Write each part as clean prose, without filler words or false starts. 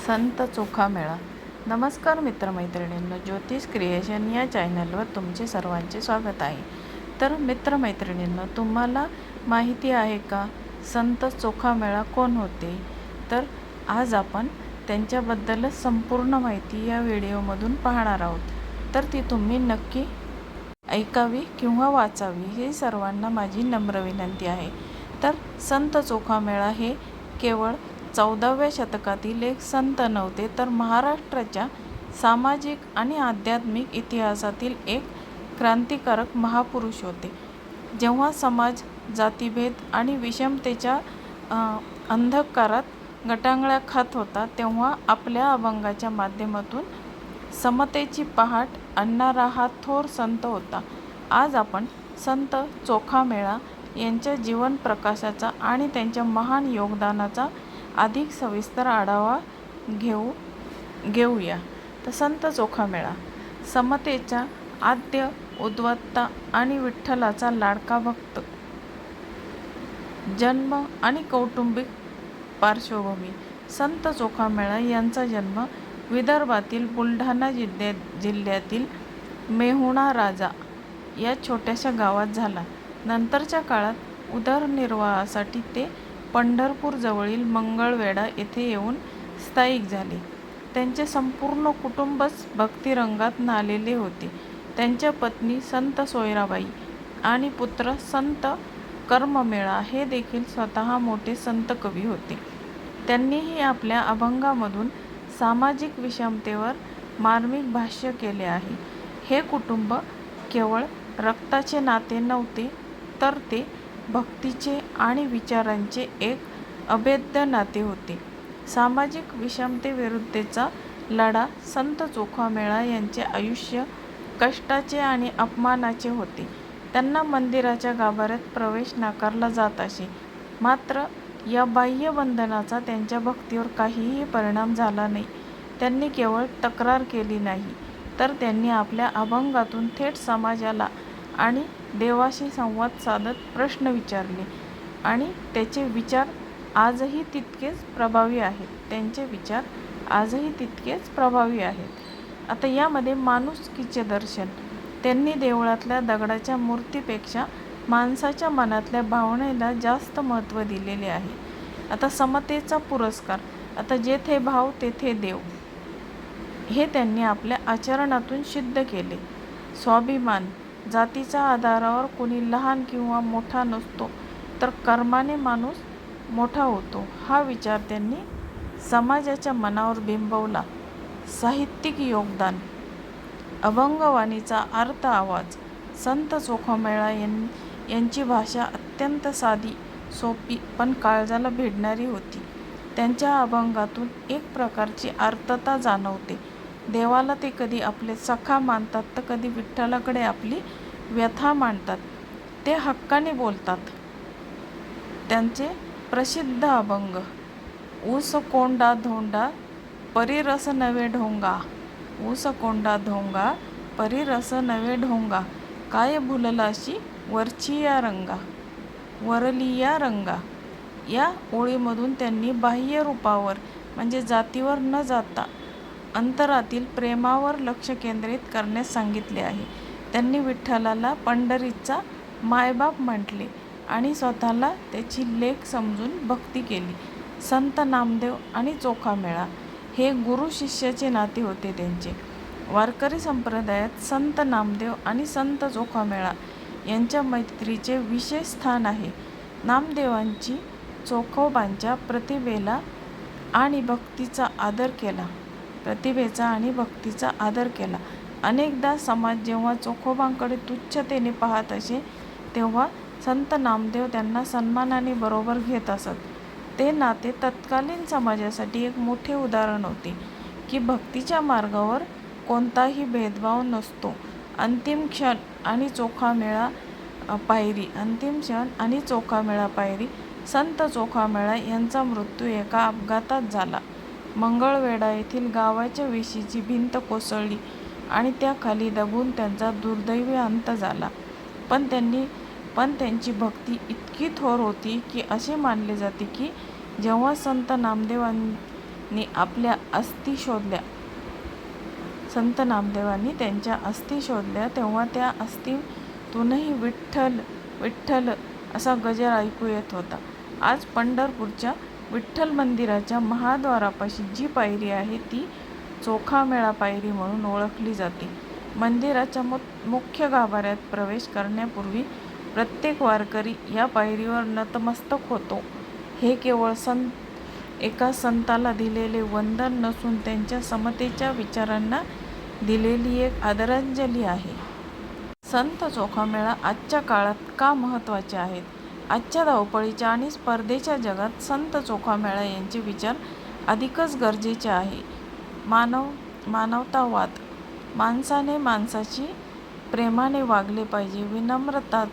संत चोखामेळा. नमस्कार मित्रमैत्रिणींनो, ज्योतिष क्रिएशन या चॅनलवर तुमचे सर्वांचे स्वागत आहे. तर मित्रमैत्रिणींनो, तुम्हाला माहिती आहे का संत चोखामेळा कोण होते? तर आज आपण त्यांच्याबद्दलच संपूर्ण माहिती या व्हिडिओमधून पाहणार आहोत. तर ती तुम्ही नक्की ऐकावी किंवा वाचावी ही सर्वांना माझी नम्र विनंती आहे. तर संत चोखामेळा हे केवळ 14व्या शतकातील एक संत नव्हते, तर महाराष्ट्राच्या सामाजिक आणि आध्यात्मिक इतिहासातील एक क्रांतिकारक महापुरुष होते. जेव्हा समाज जातीभेद आणि विषमतेच्या अंधकारात गटांगळ्या खात होता, तेव्हा आपल्या अभंगाच्या माध्यमातून समतेची पहाट आणणारा हा थोर संत होता. आज आपण संत चोखामेळा यांच्या जीवन प्रकाशाचा आणि त्यांच्या महान योगदानाचा अधिक सविस्तर आढावा घेऊया. तर संत चोखामेळा समतेचा आद्य उद्वत्ता आणि विठ्ठलाचा लाडका भक्त. जन्म आणि कौटुंबिक पार्श्वभूमी. संत चोखामेळा यांचा जन्म विदर्भातील बुलढाणा जिल्ह्यातील मेहुणा राजा या छोट्याशा गावात झाला. नंतरच्या काळात उदरनिर्वाहासाठी ते पंढरपूर जवळील मंगळवेढा येथे येऊन स्थायिक झाले. त्यांचे संपूर्ण कुटुंबच भक्तिरंगात न्हालेले होते. त्यांच्या पत्नी संत सोयराबाई आणि पुत्र संत कर्ममेळा हे देखील स्वतः मोठे संत कवी होते. त्यांनीही आपल्या अभंगामधून सामाजिक विषमतेवर मार्मिक भाष्य केले आहे. हे कुटुंब केवळ रक्ताचे नाते नव्हते, तर ते भक्तीचे आणि विचारांचे एक अभेद्य नाते होते. सामाजिक विषमतेविरुद्धचा लढा. संत चोखामेळा यांचे आयुष्य कष्टाचे आणि अपमानाचे होते. त्यांना मंदिराच्या गाभाऱ्यात प्रवेश नाकारला जात असे. मात्र या बाह्य बंधनाचा त्यांच्या भक्तीवर काहीही परिणाम झाला नाही. त्यांनी केवळ तक्रार केली नाही, तर त्यांनी आपल्या अभंगातून थेट समाजाला आणि देवाशी संवाद साधत प्रश्न विचारले आणि त्याचे विचार आजही तितकेच प्रभावी आहेत. त्यांचे विचार आजही तितकेच प्रभावी आहेत. आता यामध्ये माणुसकीचे दर्शन. त्यांनी देवळातल्या दगडाच्या मूर्तीपेक्षा माणसाच्या मनातल्या भावनेला जास्त महत्त्व दिलेले आहे. आता समतेचा पुरस्कार. आता जेथे भाव तेथे देव हे त्यांनी आपल्या आचरणातून सिद्ध केले. स्वाभिमान. जातीच्या आधारावर कोणी लहान किंवा मोठा नसतो, तर कर्माने माणूस मोठा होतो, हा विचार त्यांनी समाजाच्या मनावर बिंबवला. साहित्यिक योगदान. अभंगवाणीचा अर्थ आवाज. संत चोखामेळा यांची भाषा अत्यंत साधी, सोपी पण काळजाला भिडणारी होती. त्यांच्या अभंगातून एक प्रकारची आर्तता जाणवते. देवाला ते कधी आपले सखा मानतात, तर कधी विठ्ठलाकडे आपली व्यथा मांडतात. ते हक्काने बोलतात. त्यांचे प्रसिद्ध अभंग. ऊस कोंडा धोंडा परी रस नवे ढोंगा. ऊस कोंडा धोंगा परी रस नवे ढोंगा. काय भुललाशी वरची या रंगा, वरली या रंगा. या ओळीमधून त्यांनी बाह्य रूपावर म्हणजे जातीवर न जाता अंतरातील प्रेमावर लक्ष केंद्रित करण्यास सांगितले आहे. त्यांनी विठ्ठलाला पंढरीचा मायबाप म्हटले आणि स्वतःला त्याची लेक समजून भक्ती केली. संत नामदेव आणि चोखामेळा हे गुरु शिष्याचे नाते होते त्यांचे. वारकरी संप्रदायात संत नामदेव आणि संत चोखामेळा यांच्या मैत्रीचे विशेष स्थान आहे. नामदेवांची चोखोबांच्या प्रतिभेचा आणि भक्तीचा आदर केला. अनेकदा समाज जेव्हा चोखोबांकडे तुच्छतेने पाहत असे, तेव्हा संत नामदेव त्यांना सन्मानाने बरोबर घेत असत. ते नाते तत्कालीन समाजासाठी एक मोठे उदाहरण होते की भक्तीच्या मार्गावर कोणताही भेदभाव नसतो. अंतिम क्षण आणि चोखामेळा पायरी. संत चोखामेळा यांचा मृत्यू एका अपघातात झाला. मंगळवेढा येथील गावाच्या वेशीची भिंत कोसळली आणि त्याखाली दबून त्यांचा दुर्दैवी अंत झाला. पण त्यांची भक्ती इतकी थोर होती की असे मानले जाते की जेव्हा संत नामदेव नामदेवांनी आपल्या अस्थी शोधल्या. संत नामदेवांनी त्यांच्या अस्थी शोधल्या तेव्हा त्या अस्थीतूनही विठ्ठल विठ्ठल असा गजर ऐकू येत होता. आज पंढरपूरच्या विठ्ठल मंदिराच्या महाद्वारापाशी जी पायरी आहे ती चोखामेळा पायरी म्हणून ओळखली जाते. मंदिराच्या मुख्य गाभाऱ्यात प्रवेश करण्यापूर्वी प्रत्येक वारकरी या पायरीवर नतमस्तक होतो. हे केवळ एका संताला दिलेले वंदन नसून त्यांच्या समतेच्या विचारांना दिलेली एक आदरांजली आहे. संत चोखामेळा आजच्या काळात का महत्त्वाचे आहेत? आजच्या धावपळीच्या आणि स्पर्धेच्या जगात संत चोखामेळा यांचे विचार अधिकच गरजेचे आहे. मानवतावाद, माणसाने माणसाशी प्रेमाने वागले पाहिजे, विनम्रता,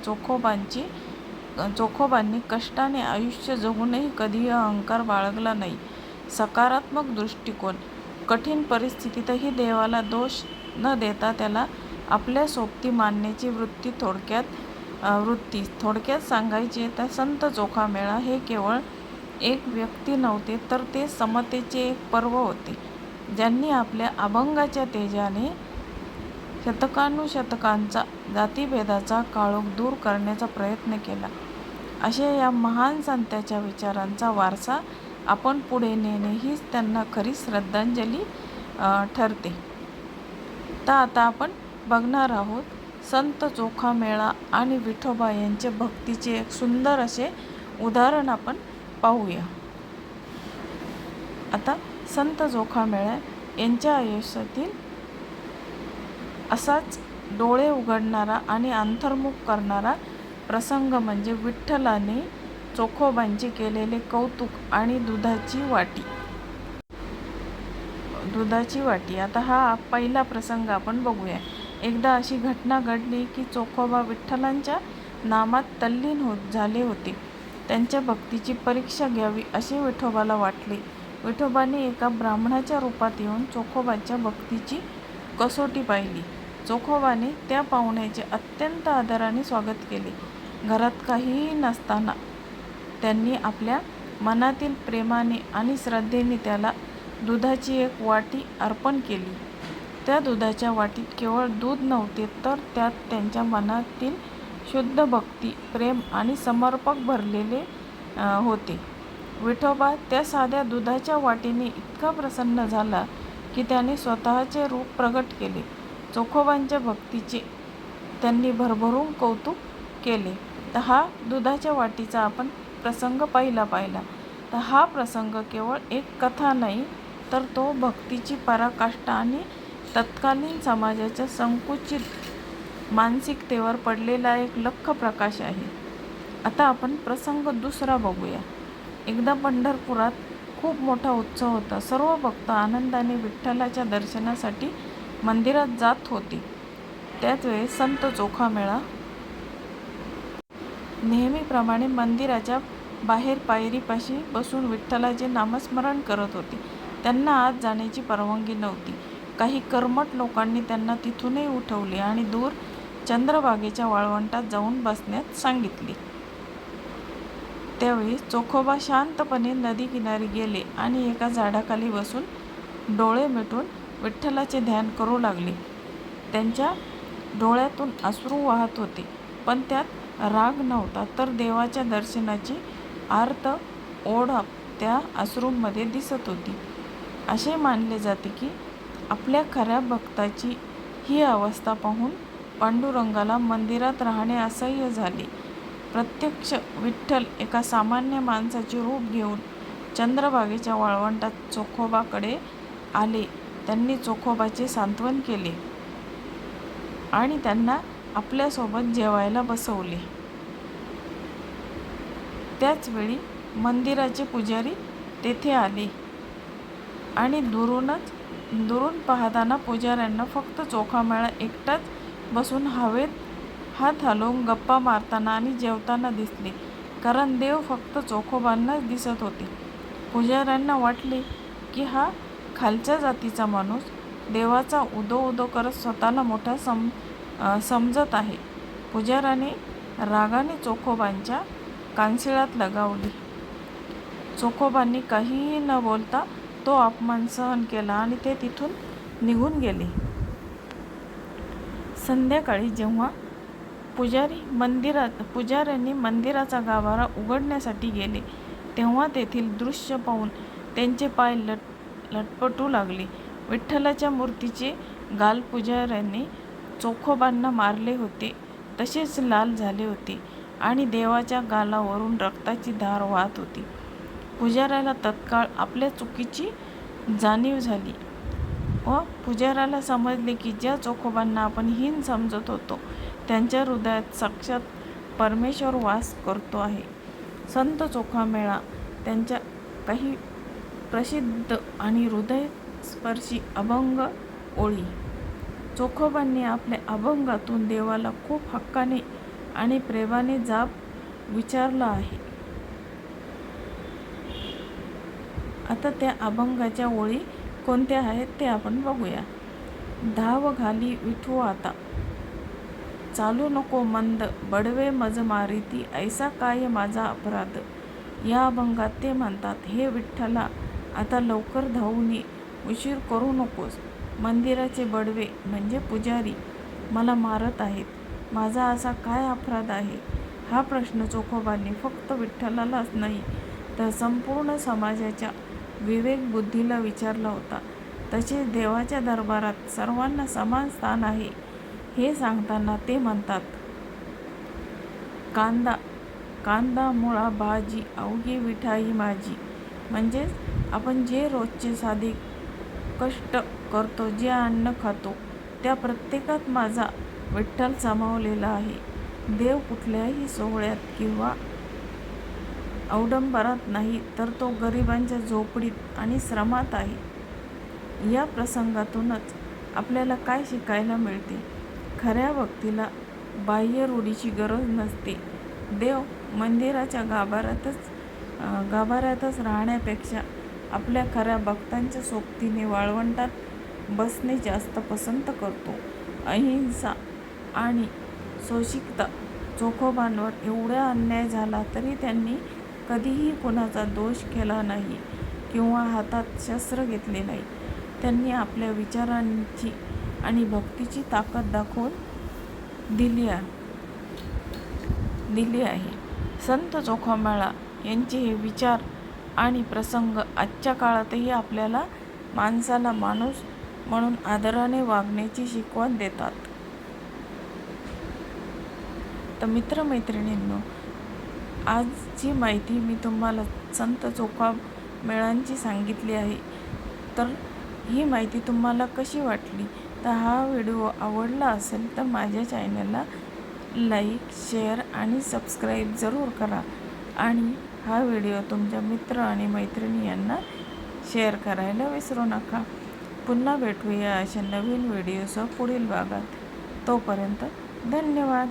चोखोबांनी कष्टाने आयुष्य जगूनही कधीही अहंकार बाळगला नाही, सकारात्मक दृष्टिकोन, कठीण परिस्थितीतही देवाला दोष न देता त्याला आपल्या सोबती मानण्याची वृत्ती. थोडक्यात सांगायचे तर संत चोखामेळा हे केवळ एक व्यक्ती नव्हते, तर ते समतेचे एक पर्व होते, ज्यांनी आपल्या अभंगाच्या तेजाने शतकानुशतकांचा जातीभेदाचा काळोख दूर करण्याचा प्रयत्न केला. अशा या महान संतांच्या विचारांचा वारसा आपण पुढे नेणे हीच त्यांना खरी श्रद्धांजली ठरते. तर आता आपण बघणार आहोत संत चोखामेळा आणि विठोबा यांचे भक्तीचे एक सुंदर असे उदाहरण आपण पाहूया. आता संत चोखामेळा यांच्या आयुष्यातील असाच डोळे उघडणारा आणि अंतर्मुख करणारा प्रसंग म्हणजे विठ्ठलाने चोखोबांचे केलेले कौतुक आणि दुधाची वाटी. आता हा पहिला प्रसंग आपण बघूया. एकदा अशी घटना घडली की चोखोबा विठ्ठलांच्या नामात तल्लीन झाले होते. त्यांच्या भक्तीची परीक्षा घ्यावी असे विठोबाला वाटले. विठोबाने एका ब्राह्मणाच्या रूपात येऊन चोखोबाच्या भक्तीची कसोटी पाहिली. चोखोबाने त्या पाहुण्याचे अत्यंत आदराने स्वागत केले. घरात काहीही नसताना त्यांनी आपल्या मनातील प्रेमाने आणि श्रद्धेने त्याला दुधाची एक वाटी अर्पण केली. त्या दुधाच्या वाटीत केवळ दूध नव्हते, तर त्यात त्यांच्या मनातील शुद्ध भक्ती, प्रेम आणि समर्पण भरलेले होते. विठोबा त्या साध्या दुधाच्या वाटीने इतका प्रसन्न झाला की त्याने स्वतःचे रूप प्रगट केले. चोखोबांच्या भक्तीचे त्यांनी भरभरून कौतुक केले. तर हा दुधाच्या वाटीचा आपण प्रसंग पाहिला. तर हा प्रसंग केवळ एक कथा नाही, तर तो भक्तीची पराकाष्ठा आणि तत्कालीन समाजाच्या संकुचित मानसिकतेवर पडलेला एक लख्ख प्रकाश आहे. आता आपण प्रसंग दुसरा बघूया. एकदा पंढरपुरात खूप मोठा उत्सव होता. सर्व भक्त आनंदाने विठ्ठलाच्या दर्शनासाठी मंदिरात जात होते. त्याच वेळेस संत चोखामेळा नेहमीप्रमाणे मंदिराच्या बाहेर पायरीपाशी बसून विठ्ठलाचे नामस्मरण करत होते. त्यांना आत जाण्याची परवानगी नव्हती. काही कर्मठ लोकांनी त्यांना तिथूनही उठवले आणि दूर चंद्रभागेच्या वाळवंटात जाऊन बसण्यास सांगितले. त्यावेळी चोखोबा शांतपणे नदीकिनारी गेले आणि एका झाडाखाली बसून डोळे मिटून विठ्ठलाचे ध्यान करू लागले. त्यांच्या डोळ्यातून अश्रू वाहत होते, पण त्यात राग नव्हता, तर देवाच्या दर्शनाची आर्त ओढ त्या अश्रूंमध्ये दिसत होती. असे मानले जाते की आपल्या खऱ्या भक्ताची ही अवस्था पाहून पांडुरंगाला मंदिरात राहणे असह्य झाले. प्रत्यक्ष विठ्ठल एका सामान्य माणसाचे रूप घेऊन चंद्रभागेच्या वाळवंटात चोखोबाकडे आले. त्यांनी चोखोबाचे सांत्वन केले आणि त्यांना आपल्यासोबत जेवायला बसवले. त्याच वेळी मंदिराचे पुजारी तेथे आले आणि दुरून पाहताना पुजाऱ्यांना फक्त चोखामेळा एकटाच बसून हवेत हात हलवून गप्पा मारताना आणि जेवताना दिसले, कारण देव फक्त चोखोबांनाच दिसत होते. पुजाऱ्यांना वाटले की हा खालच्या जातीचा माणूस देवाचा उदो करत स्वतःला मोठा समजत आहे. पुजाऱ्याने रागाने चोखोबांच्या कानशिळात लगावली. चोखोबांनी काहीही न बोलता तो अपमान सहन केला आणि ते तिथून निघून गेले. संध्याकाळी जेव्हा पुजाऱ्यांनी मंदिराचा गाभारा उघडण्यासाठी गेले, तेव्हा तेथील दृश्य पाहून त्यांचे पाय लटपटू लागले. विठ्ठलाच्या मूर्तीचे गाल पुजाऱ्यांनी चोखोबांना मारले होते तसेच लाल झाले होते आणि देवाच्या गालावरून रक्ताची धार वाहत होती. पुजाऱ्याला तत्काळ आपल्या चुकीची जाणीव झाली व पुजाऱ्याला समजले की ज्या चोखोबांना आपण हीन समजत होतो त्यांच्या हृदयात साक्षात परमेश्वर वास करतो आहे. संत चोखामेळा त्यांच्या काही प्रसिद्ध आणि हृदयस्पर्शी अभंग ओळी. चोखोबांनी आपल्या अभंगातून देवाला खूप हक्काने आणि प्रेमाने जाब विचारला आहे. आता त्या अभंगाच्या ओळी कोणत्या आहेत ते आपण बघूया. धाव घाली विठू आता, चालू नको मंद, बडवे मज मारिती, ऐसा काय माझा अपराध. या अभंगात ते म्हणतात, हे विठ्ठला, आता लवकर धावून ये, उशीर करू नकोस. मंदिराचे बडवे म्हणजे पुजारी मला मारत आहेत. माझा असा काय अपराध आहे? हा प्रश्न चोखोबांनी फक्त विठ्ठलालाच नाही तर संपूर्ण समाजाच्या विवेकबुद्धीला विचारला होता. तसेच देवाच्या दरबारात सर्वांना समान स्थान आहे हे सांगताना ते म्हणतात, कांदा मुळा भाजी अवघी विठाई माझी. म्हणजेच आपण जे रोजचे साधे कष्ट करतो, जे अन्न खातो, त्या प्रत्येकात माझा विठ्ठल सामावलेला आहे. देव कुठल्याही सोहळ्यात किंवा औडंबरात नाही, तर तो गरिबांच्या झोपडीत आणि श्रमात आहे. या प्रसंगातूनच आपल्याला काय शिकायला मिळते? खऱ्या भक्तीला बाह्य रूढीची गरज नसते. देव मंदिराच्या गाभाऱ्यातच राहण्यापेक्षा आपल्या खऱ्या भक्तांच्या सोबतीने वाळवंटात बसणे जास्त पसंत करतो. अहिंसा आणि सोशिकता. चोखोबांवर एवढा अन्याय झाला तरी त्यांनी कधीही कुणाचा दोष केला नाही किंवा हातात शस्त्र घेतले नाही. त्यांनी आपल्या विचारांची आणि भक्तीची ताकद दाखवून दिली आहे. संत चोखामेळा यांचे हे विचार आणि प्रसंग आजच्या काळातही आपल्याला माणसाला माणूस म्हणून आदराने वागण्याची शिकवण देतात. तर मित्रमैत्रिणींनो, आज जी माहिती मी तुम्हाला संत चोखामेळ्यांची सांगितली आहे, तर ही माहिती तुम्हाला कशी वाटली? तर हा व्हिडिओ आवडला असेल तर माझ्या चॅनलला लाईक, शेअर आणि सबस्क्राईब जरूर करा आणि हा व्हिडिओ तुमच्या मित्र आणि मैत्रिणी यांना शेअर करायला विसरू नका. पुन्हा भेटूया अशा नवीन व्हिडिओसह पुढील भागात. तोपर्यंत धन्यवाद.